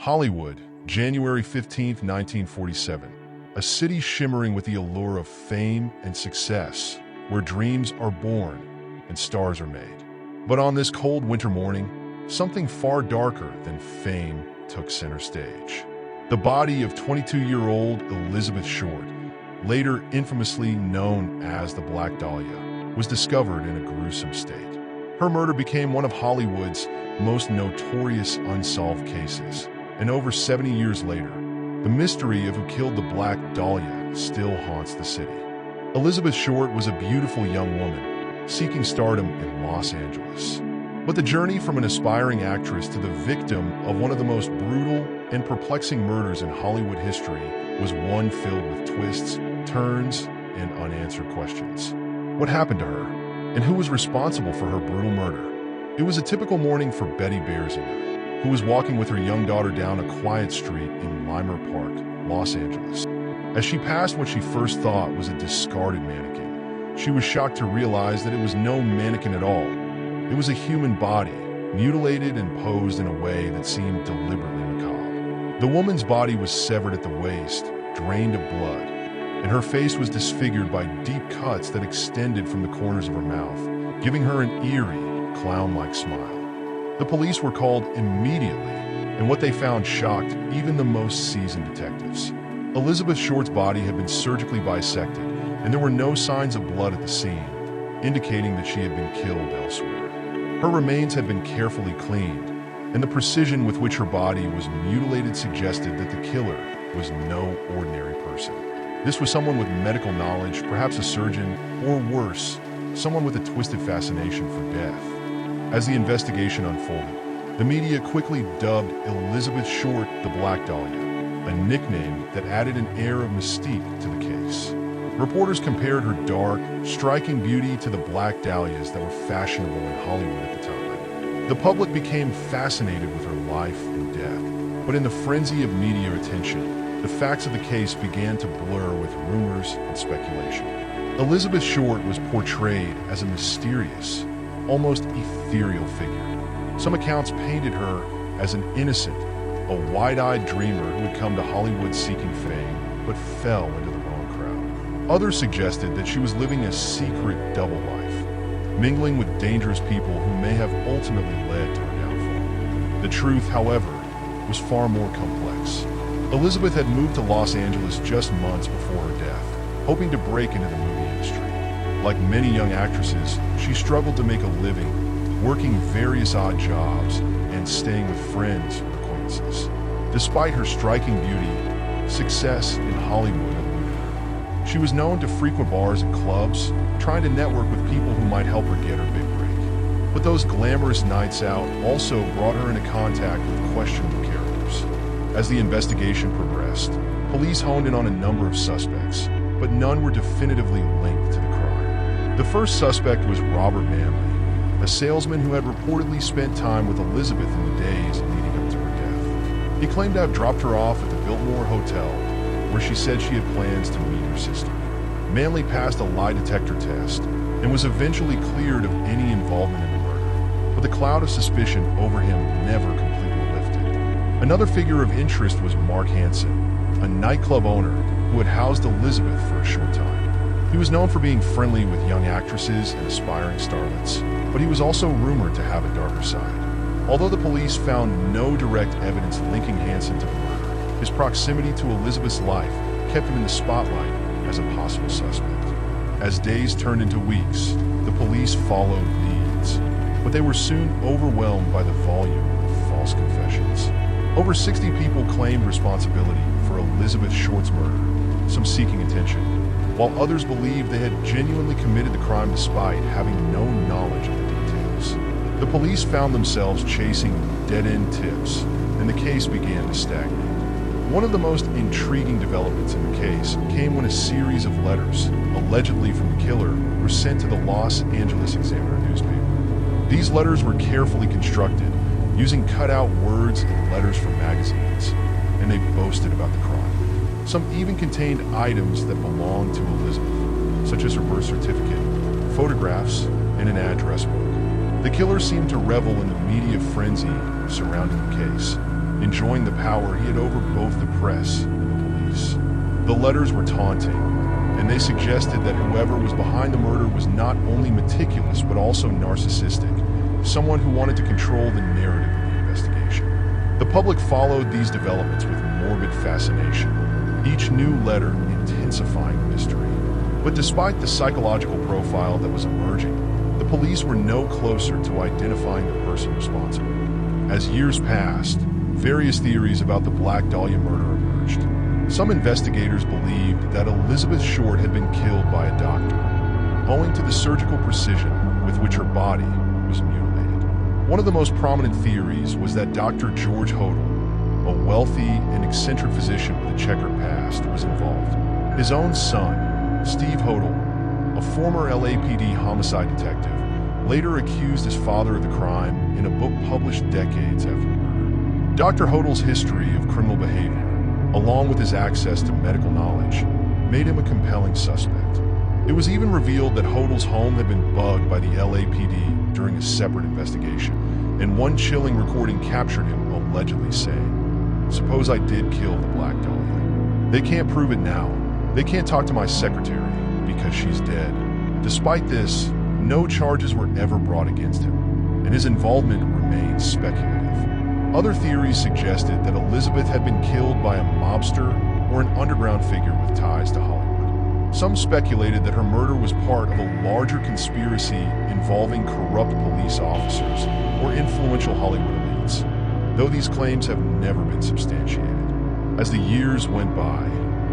Hollywood, January 15, 1947. A city shimmering with the allure of fame and success, where dreams are born and stars are made. But on this cold winter morning, something far darker than fame took center stage. The body of 22-year-old Elizabeth Short, later infamously known as the Black Dahlia, was discovered in a gruesome state. Her murder became one of Hollywood's most notorious unsolved cases, and over 70 years later, the mystery of who killed the Black Dahlia still haunts the city. Elizabeth Short was a beautiful young woman, seeking stardom in Los Angeles. But the journey from an aspiring actress to the victim of one of the most brutal and perplexing murders in Hollywood history was one filled with twists, turns, and unanswered questions. What happened to her, and who was responsible for her brutal murder? It was a typical morning for Betty Berzinger, who was walking with her young daughter down a quiet street in Limer Park, Los Angeles. As she passed what she first thought was a discarded mannequin, she was shocked to realize that it was no mannequin at all. It was a human body, mutilated and posed in a way that seemed deliberately macabre. The woman's body was severed at the waist, drained of blood, and her face was disfigured by deep cuts that extended from the corners of her mouth, giving her an eerie, clown-like smile. The police were called immediately, and what they found shocked even the most seasoned detectives. Elizabeth Short's body had been surgically bisected, and there were no signs of blood at the scene, indicating that she had been killed elsewhere. Her remains had been carefully cleaned, and the precision with which her body was mutilated suggested that the killer was no ordinary person. This was someone with medical knowledge, perhaps a surgeon, or worse, someone with a twisted fascination for death. As the investigation unfolded, the media quickly dubbed Elizabeth Short the Black Dahlia, a nickname that added an air of mystique to the case. Reporters compared her dark, striking beauty to the Black Dahlias that were fashionable in Hollywood at the time. The public became fascinated with her life and death, but in the frenzy of media attention, the facts of the case began to blur with rumors and speculation. Elizabeth Short was portrayed as a mysterious, almost ethereal figure. Some accounts painted her as an innocent, a wide-eyed dreamer who had come to Hollywood seeking fame, but fell into the wrong crowd. Others suggested that she was living a secret double life, mingling with dangerous people who may have ultimately led to her downfall. The truth, however, was far more complex. Elizabeth had moved to Los Angeles just months before her death, hoping to break into the movie industry. Like many young actresses, she struggled to make a living, working various odd jobs and staying with friends or acquaintances. Despite her striking beauty, success in Hollywood eluded her. She was known to frequent bars and clubs, trying to network with people who might help her get her big break. But those glamorous nights out also brought her into contact with questionable characters. As the investigation progressed, police honed in on a number of suspects, but none were definitively linked to the crime. The first suspect was Robert Manley, a salesman who had reportedly spent time with Elizabeth in the days leading up to her death. He claimed to have dropped her off at the Biltmore Hotel, where she said she had plans to meet her sister. Manley passed a lie detector test and was eventually cleared of any involvement in the murder, but the cloud of suspicion over him never completely lifted. Another figure of interest was Mark Hansen, a nightclub owner who had housed Elizabeth for a short time. He was known for being friendly with young actresses and aspiring starlets, but he was also rumored to have a darker side. Although the police found no direct evidence linking Hansen to the murder, his proximity to Elizabeth's life kept him in the spotlight as a possible suspect. As days turned into weeks, the police followed leads, but they were soon overwhelmed by the volume of false confessions. Over 60 people claimed responsibility for Elizabeth Short's murder, some seeking attention, while others believed they had genuinely committed the crime despite having no knowledge of the details. The police found themselves chasing dead-end tips, and the case began to stagnate. One of the most intriguing developments in the case came when a series of letters, allegedly from the killer, were sent to the Los Angeles Examiner newspaper. These letters were carefully constructed, using cut-out words and letters from magazines, and they boasted about the crime. Some even contained items that belonged to Elizabeth, such as her birth certificate, photographs, and an address book. The killer seemed to revel in the media frenzy surrounding the case, enjoying the power he had over both the press and the police. The letters were taunting, and they suggested that whoever was behind the murder was not only meticulous but also narcissistic, someone who wanted to control the narrative of the investigation. The public followed these developments with morbid fascination, each new letter intensifying the mystery. But despite the psychological profile that was emerging, the police were no closer to identifying the person responsible. As years passed, various theories about the Black Dahlia murder emerged. Some investigators believed that ElizabethShort had been killed by a doctor, owing to the surgical precision with which her body was mutilated. One of the most prominent theories was that Dr. George Hodel, a wealthy and eccentric physician with a checkered past, was involved. His own son, Steve Hodel, a former LAPD homicide detective, later accused his father of the crime in a book published decades after the murder. Dr. Hodel's history of criminal behavior, along with his access to medical knowledge, made him a compelling suspect. It was even revealed that Hodel's home had been bugged by the LAPD during a separate investigation, and one chilling recording captured him allegedly saying, "Suppose I did kill the Black Dahlia. They can't prove it now. They can't talk to my secretary because she's dead." Despite this, no charges were ever brought against him, and his involvement remains speculative. Other theories suggested that Elizabeth had been killed by a mobster or an underground figure with ties to Hollywood. Some speculated that her murder was part of a larger conspiracy involving corrupt police officers or influential Hollywood elites, though these claims have never been substantiated. As the years went by,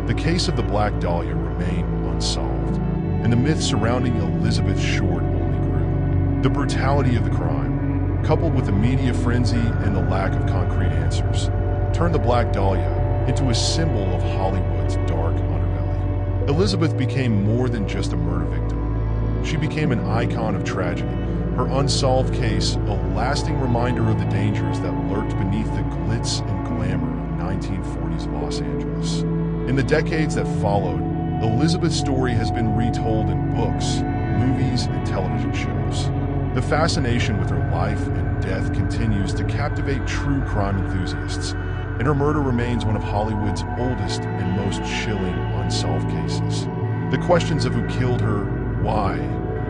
the case of the Black Dahlia remained unsolved, and the myth surrounding ElizabethShort only grew. The brutality of the crime, coupled with the media frenzy and the lack of concrete answers, turned the Black Dahlia into a symbol of Hollywood's dark underbelly. Elizabeth became more than just a murder victim. She became an icon of tragedy, her unsolved case a lasting reminder of the dangers that lurked beneath the glitz and glamour of 1940s Los Angeles. In the decades that followed, Elizabeth's story has been retold in books, movies, and television shows. The fascination with her life and death continues to captivate true crime enthusiasts, and her murder remains one of Hollywood's oldest and most chilling unsolved cases. The questions of who killed her, why,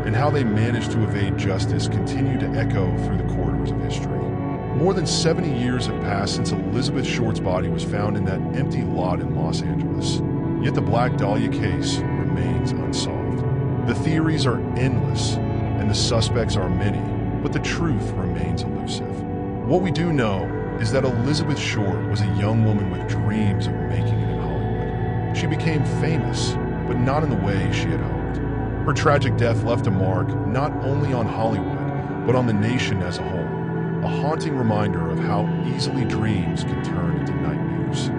and how they managed to evade justice continue to echo through the corridors of history. More than 70 years have passed since ElizabethShort's body was found in that empty lot in Los Angeles, yet the Black Dahlia case remains unsolved. The theories are endless, and the suspects are many, but the truth remains elusive. What we do know is that ElizabethShort was a young woman with dreams of making it in Hollywood. She became famous, but not in the way she had hoped. Her tragic death left a mark not only on Hollywood, but on the nation as a whole, a haunting reminder of how easily dreams can turn into nightmares.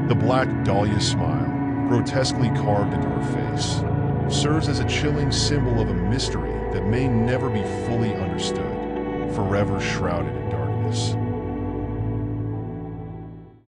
The Black Dahlia smile, grotesquely carved into her face, serves as a chilling symbol of a mystery that may never be fully understood, forever shrouded in darkness.